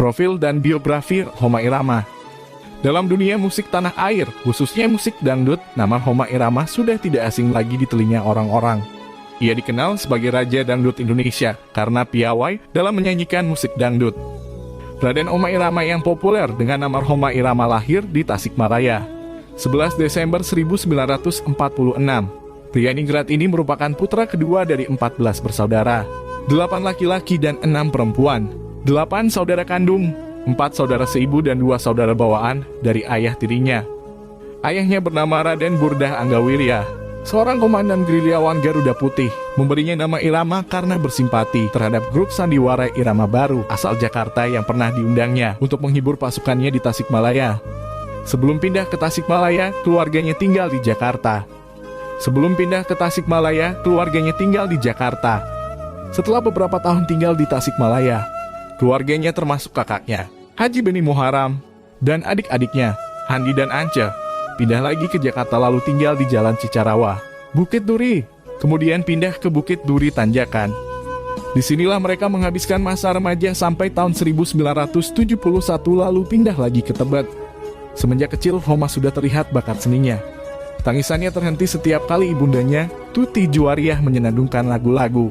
Profil dan biografi Rhoma Irama. Dalam dunia musik tanah air, khususnya musik dangdut, nama Rhoma Irama sudah tidak asing lagi di telinga orang-orang. Ia dikenal sebagai Raja Dangdut Indonesia karena piawai dalam menyanyikan musik dangdut. Raden Rhoma Irama yang populer dengan nama Rhoma Irama lahir di Tasikmalaya, 11 Desember 1946. Pria ningrat ini merupakan putra kedua dari 14 bersaudara, 8 laki-laki dan 6 perempuan, 8 saudara kandung, 4 saudara seibu dan 2 saudara bawaan dari ayah tirinya. Ayahnya bernama Raden Burdah Anggawirya, seorang komandan gerilyawan Garuda Putih, memberinya nama Irama karena bersimpati terhadap grup sandiwara Irama Baru asal Jakarta yang pernah diundangnya untuk menghibur pasukannya di Tasikmalaya. Sebelum pindah ke Tasikmalaya, keluarganya tinggal di Jakarta. Setelah beberapa tahun tinggal di Tasikmalaya, keluarganya termasuk kakaknya, Haji Beni Muharam, dan adik-adiknya, Handi dan Ance, pindah lagi ke Jakarta lalu tinggal di Jalan Cicarawa, Bukit Duri, kemudian pindah ke Bukit Duri Tanjakan. Disinilah mereka menghabiskan masa remaja sampai tahun 1971 lalu pindah lagi ke Tebet. Semenjak kecil, Rhoma sudah terlihat bakat seninya. Tangisannya terhenti setiap kali ibundanya, Tuti Juwariah, menyenandungkan lagu-lagu.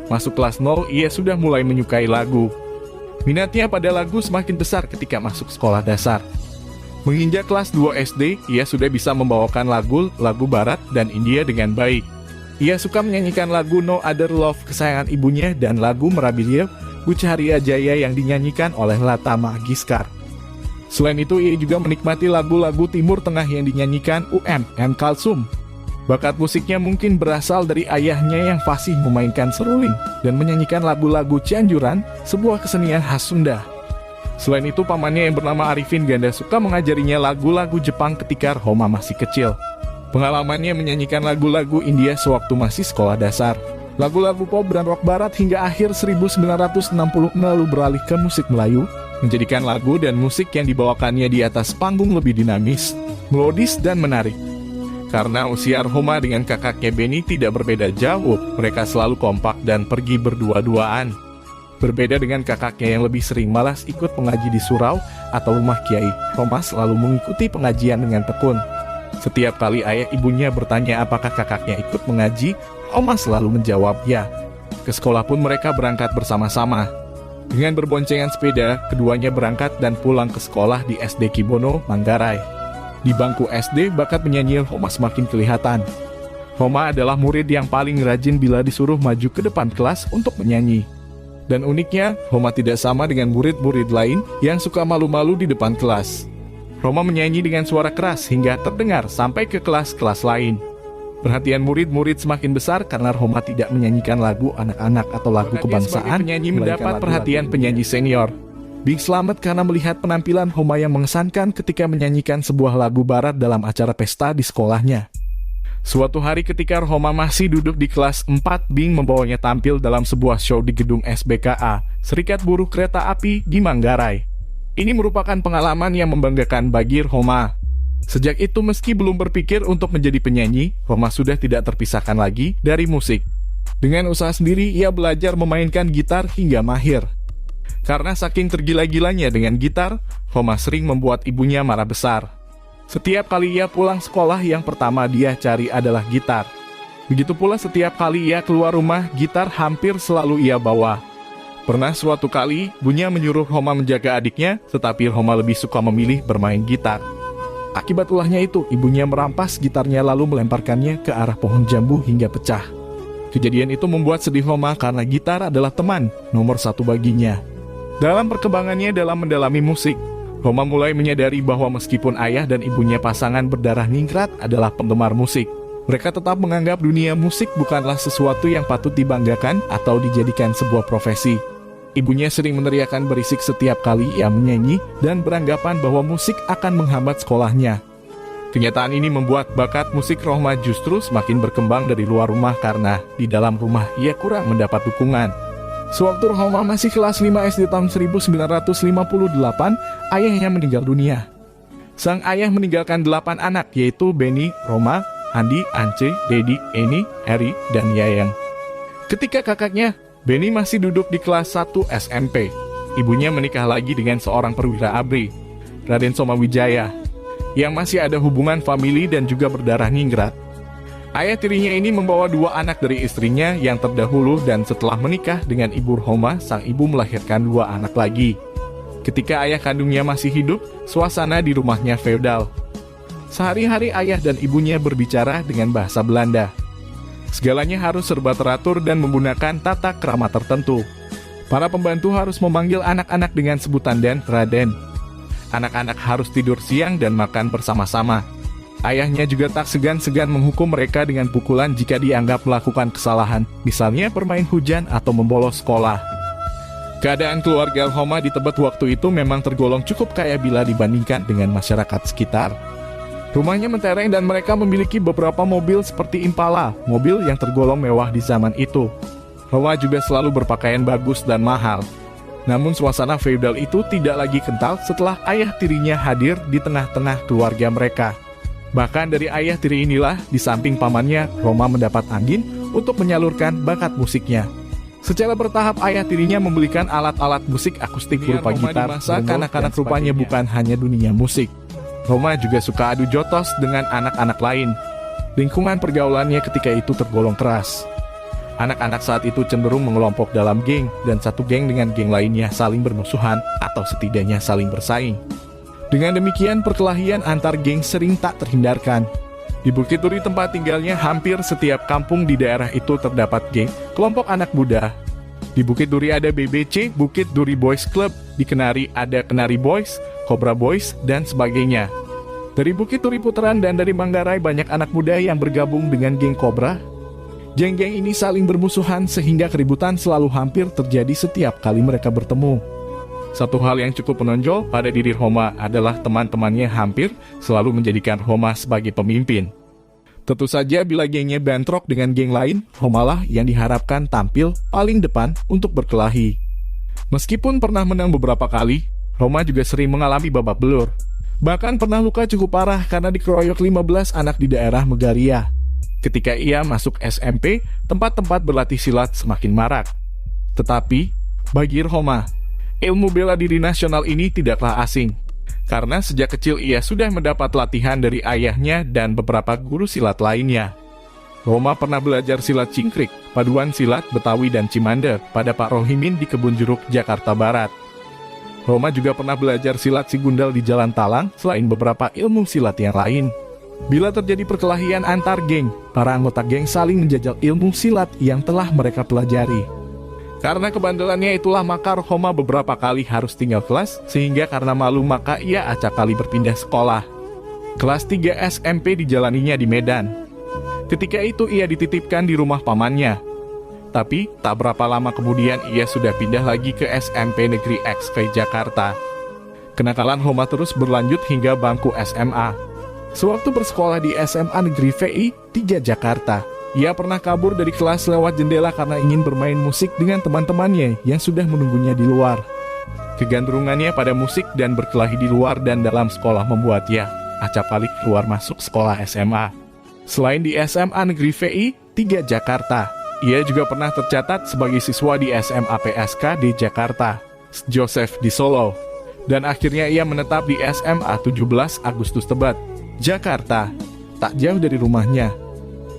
Masuk kelas 0, ia sudah mulai menyukai lagu. Minatnya pada lagu semakin besar ketika masuk sekolah dasar. Menginjak kelas 2 SD, ia sudah bisa membawakan lagu barat dan India dengan baik. Ia suka menyanyikan lagu No Other Love kesayangan ibunya dan lagu Merabilia Bucaharia Jaya yang dinyanyikan oleh Lata Mangeshkar. Selain itu, ia juga menikmati lagu-lagu Timur Tengah yang dinyanyikan M. Kalsum. Bakat musiknya mungkin berasal dari ayahnya yang fasih memainkan seruling dan menyanyikan lagu-lagu Cianjuran, sebuah kesenian khas Sunda. Selain itu, pamannya yang bernama Arifin Ganda suka mengajarinya lagu-lagu Jepang ketika Rhoma masih kecil. Pengalamannya menyanyikan lagu-lagu India sewaktu masih sekolah dasar. Lagu-lagu pop dan rock barat hingga akhir 1960 lalu beralih ke musik Melayu, menjadikan lagu dan musik yang dibawakannya di atas panggung lebih dinamis, melodis, dan menarik. Karena usia Rhoma dengan kakaknya Beni tidak berbeda jauh, mereka selalu kompak dan pergi berdua-duaan. Berbeda dengan kakaknya yang lebih sering malas ikut mengaji di surau atau rumah kiai, Rhoma selalu mengikuti pengajian dengan tekun. Setiap kali ayah ibunya bertanya apakah kakaknya ikut mengaji, Rhoma selalu menjawab ya. Ke sekolah pun mereka berangkat bersama-sama. Dengan berboncengan sepeda, keduanya berangkat dan pulang ke sekolah di SD Kibono, Manggarai. Di bangku SD, bakat menyanyi Rhoma semakin kelihatan. Rhoma adalah murid yang paling rajin bila disuruh maju ke depan kelas untuk menyanyi. Dan uniknya, Rhoma tidak sama dengan murid-murid lain yang suka malu-malu di depan kelas. Rhoma menyanyi dengan suara keras hingga terdengar sampai ke kelas-kelas lain. Perhatian murid-murid semakin besar karena Rhoma tidak menyanyikan lagu anak-anak atau lagu kebangsaan. Penyanyi mendapat perhatian penyanyi senior, Bing Slamet, karena melihat penampilan Rhoma yang mengesankan ketika menyanyikan sebuah lagu barat dalam acara pesta di sekolahnya. Suatu hari ketika Rhoma masih duduk di kelas 4, Bing membawanya tampil dalam sebuah show di gedung SBKA, Serikat Buruh Kereta Api di Manggarai. Ini merupakan pengalaman yang membanggakan bagi Rhoma. Sejak itu, meski belum berpikir untuk menjadi penyanyi, Rhoma sudah tidak terpisahkan lagi dari musik. Dengan usaha sendiri, ia belajar memainkan gitar hingga mahir. Karena saking tergila-gilanya dengan gitar, Rhoma sering membuat ibunya marah besar. Setiap kali ia pulang sekolah, yang pertama dia cari adalah gitar. Begitu pula setiap kali ia keluar rumah, gitar hampir selalu ia bawa. Pernah suatu kali, ibunya menyuruh Rhoma menjaga adiknya, tetapi Rhoma lebih suka memilih bermain gitar. Akibat ulahnya itu, ibunya merampas gitarnya lalu melemparkannya ke arah pohon jambu hingga pecah. Kejadian itu membuat sedih Rhoma karena gitar adalah teman nomor satu baginya. Dalam perkembangannya dalam mendalami musik, Rhoma mulai menyadari bahwa meskipun ayah dan ibunya pasangan berdarah ningrat adalah penggemar musik, mereka tetap menganggap dunia musik bukanlah sesuatu yang patut dibanggakan atau dijadikan sebuah profesi. Ibunya sering meneriakkan berisik setiap kali ia menyanyi dan beranggapan bahwa musik akan menghambat sekolahnya. Kenyataan ini membuat bakat musik Rhoma justru semakin berkembang dari luar rumah karena di dalam rumah ia kurang mendapat dukungan. Sewaktu Rhoma masih kelas 5 SD tahun 1958, ayahnya meninggal dunia. Sang ayah meninggalkan 8 anak, yaitu Beni, Rhoma, Handi, Ance, Dedi, Eni, Eri, dan Yayang. Ketika kakaknya, Beni masih duduk di kelas 1 SMP. ibunya menikah lagi dengan seorang perwira ABRI, Raden Somawijaya, yang masih ada hubungan famili dan juga berdarah ningrat. Ayah tirinya ini membawa 2 anak dari istrinya yang terdahulu dan setelah menikah dengan Ibu Rhoma, sang ibu melahirkan 2 anak lagi. Ketika ayah kandungnya masih hidup, suasana di rumahnya feodal. Sehari-hari ayah dan ibunya berbicara dengan bahasa Belanda. Segalanya harus serba teratur dan menggunakan tata krama tertentu. Para pembantu harus memanggil anak-anak dengan sebutan dan Raden. Anak-anak harus tidur siang dan makan bersama-sama. Ayahnya juga tak segan-segan menghukum mereka dengan pukulan jika dianggap melakukan kesalahan, misalnya bermain hujan atau membolos sekolah. Keadaan keluarga Rhoma di Tebet waktu itu memang tergolong cukup kaya bila dibandingkan dengan masyarakat sekitar. Rumahnya mentereng dan mereka memiliki beberapa mobil seperti Impala, mobil yang tergolong mewah di zaman itu. Rhoma juga selalu berpakaian bagus dan mahal. Namun suasana feodal itu tidak lagi kental setelah ayah tirinya hadir di tengah-tengah keluarga mereka. Bahkan dari ayah tiri inilah, di samping pamannya, Rhoma mendapat angin untuk menyalurkan bakat musiknya. Secara bertahap ayah tirinya membelikan alat-alat musik akustik berupa gitar, masa kanak-kanak rupanya bukan hanya dunia musik. Rhoma juga suka adu jotos dengan anak-anak lain. Lingkungan pergaulannya ketika itu tergolong keras. Anak-anak saat itu cenderung mengelompok dalam geng, dan satu geng dengan geng lainnya saling bermusuhan atau setidaknya saling bersaing. Dengan demikian, perkelahian antar geng sering tak terhindarkan. Di Bukit Duri tempat tinggalnya, hampir setiap kampung di daerah itu terdapat geng, kelompok anak muda. Di Bukit Duri ada BBC, Bukit Duri Boys Club, di Kenari ada Kenari Boys, Cobra Boys, dan sebagainya. Dari Bukit Duri Putaran dan dari Manggarai banyak anak muda yang bergabung dengan geng Cobra. Geng-geng ini saling bermusuhan sehingga keributan selalu hampir terjadi setiap kali mereka bertemu. Satu hal yang cukup menonjol pada diri Rhoma adalah teman-temannya hampir selalu menjadikan Rhoma sebagai pemimpin. Tentu saja bila gengnya bentrok dengan geng lain, Rhoma lah yang diharapkan tampil paling depan untuk berkelahi. Meskipun pernah menang beberapa kali, Rhoma juga sering mengalami babak belur. Bahkan pernah luka cukup parah karena dikeroyok 15 anak di daerah Megaria. Ketika ia masuk SMP, tempat-tempat berlatih silat semakin marak. Tetapi, bagi Rhoma, ilmu bela diri nasional ini tidaklah asing, karena sejak kecil ia sudah mendapat latihan dari ayahnya dan beberapa guru silat lainnya. Rhoma pernah belajar silat cingkrik, paduan silat Betawi dan Cimander pada Pak Rohimin di Kebun Jeruk, Jakarta Barat. Rhoma juga pernah belajar silat Sigundal di Jalan Talang, selain beberapa ilmu silat yang lain. Bila terjadi perkelahian antar geng, para anggota geng saling menjajal ilmu silat yang telah mereka pelajari. Karena kebandelannya itulah maka Rhoma beberapa kali harus tinggal kelas, sehingga karena malu maka ia acak kali berpindah sekolah. Kelas 3 SMP dijalaninya di Medan. Ketika itu ia dititipkan di rumah pamannya. Tapi tak berapa lama kemudian ia sudah pindah lagi ke SMP Negeri XV Jakarta. Kenakalan Rhoma terus berlanjut hingga bangku SMA. Sewaktu bersekolah di SMA Negeri VI 3 Jakarta, ia pernah kabur dari kelas lewat jendela karena ingin bermain musik dengan teman-temannya yang sudah menunggunya di luar. Kegandrungannya pada musik dan berkelahi di luar dan dalam sekolah membuat ia acap kali keluar masuk sekolah SMA. Selain di SMA Negeri VI 3 Jakarta, ia juga pernah tercatat sebagai siswa di SMA PSK di Jakarta, Joseph di Solo, dan akhirnya ia menetap di SMA 17 Agustus Tebet, Jakarta, tak jauh dari rumahnya.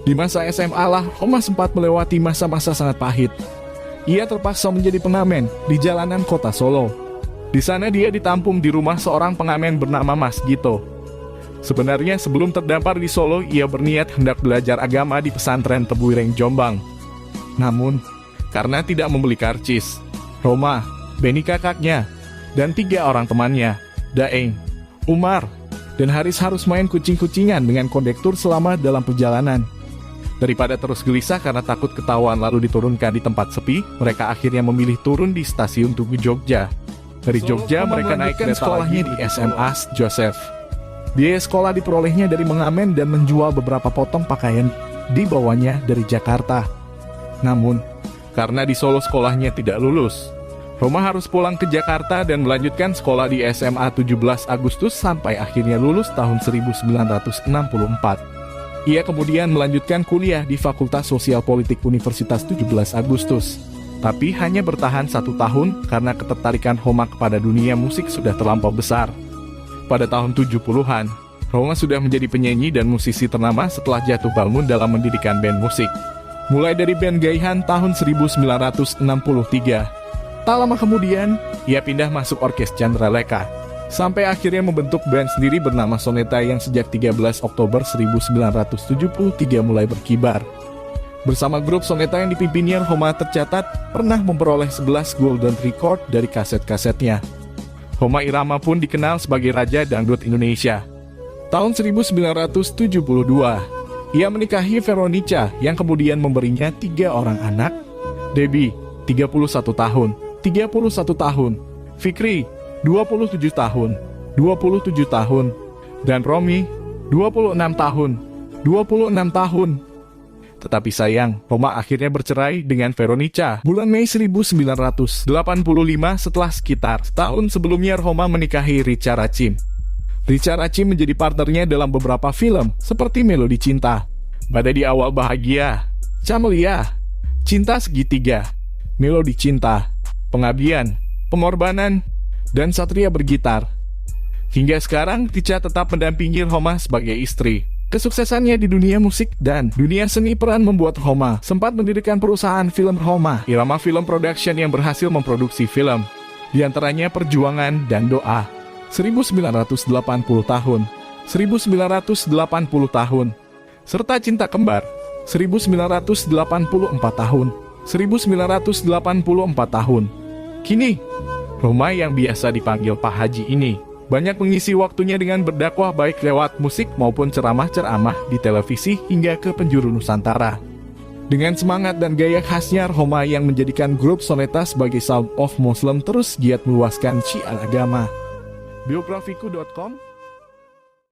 Di masa SMA lah, Rhoma sempat melewati masa-masa sangat pahit. Ia terpaksa menjadi pengamen di jalanan kota Solo. Di sana dia ditampung di rumah seorang pengamen bernama Mas Gito. Sebenarnya sebelum terdampar di Solo, ia berniat hendak belajar agama di pesantren Tebuireng, Jombang. Namun, karena tidak membeli karcis, Rhoma, Beni kakaknya, dan 3 orang temannya, Daeng, Umar, dan Haris harus main kucing-kucingan dengan kondektur selama dalam perjalanan. Daripada terus gelisah karena takut ketahuan lalu diturunkan di tempat sepi, mereka akhirnya memilih turun di stasiun Tugu Jogja. Dari Jogja mereka naik kereta sekolahnya di SMA Joseph. Biaya sekolah diperolehnya dari mengamen dan menjual beberapa potong pakaian dibawanya dari Jakarta. Namun, karena di Solo sekolahnya tidak lulus, Rhoma harus pulang ke Jakarta dan melanjutkan sekolah di SMA 17 Agustus sampai akhirnya lulus tahun 1964. Ia kemudian melanjutkan kuliah di Fakultas Sosial Politik Universitas 17 Agustus. tapi hanya bertahan 1 tahun karena ketertarikan Homa kepada dunia musik sudah terlampau besar. Pada tahun 70-an, Homa sudah menjadi penyanyi dan musisi ternama setelah jatuh bangun dalam mendirikan band musik. Mulai dari band Gaihan tahun 1963. Tak lama kemudian, ia pindah masuk orkes Candraleka, sampai akhirnya membentuk band sendiri bernama Soneta yang sejak 13 Oktober 1973 mulai berkibar. Bersama grup Soneta yang dipimpinnya, Homa tercatat pernah memperoleh 11 Golden Record dari kaset-kasetnya. Homa Irama pun dikenal sebagai Raja Dangdut Indonesia. Tahun 1972, ia menikahi Veronica yang kemudian memberinya 3 orang anak. Debbie, 31 tahun, Fikri, 27 tahun, dan Romi, 26 tahun. Tetapi sayang, Homa akhirnya bercerai dengan Veronica bulan Mei 1985 setelah sekitar setahun sebelumnya Homa menikahi Richa Rachim. Richa Rachim menjadi partnernya dalam beberapa film seperti Melodi Cinta, Badai di Awal Bahagia, Camelia, Cinta Segitiga, Melodi Cinta, Pengabdian, Pengorbanan, dan Satria Bergitar. Hingga sekarang, Richa tetap mendampingi Homa sebagai istri. Kesuksesannya di dunia musik dan dunia seni peran membuat Homa sempat mendirikan perusahaan film Homa Irama Film Production yang berhasil memproduksi film, diantaranya Perjuangan dan Doa, 1980 tahun, 1980 tahun, serta Cinta Kembar, 1984 tahun, 1984 tahun. Kini, Homa yang biasa dipanggil Pak Haji ini banyak mengisi waktunya dengan berdakwah baik lewat musik maupun ceramah-ceramah di televisi hingga ke penjuru Nusantara. Dengan semangat dan gaya khasnya, Homa yang menjadikan grup Soneta sebagai Sound of Muslim terus giat meluaskan syiar agama. Biografiku.com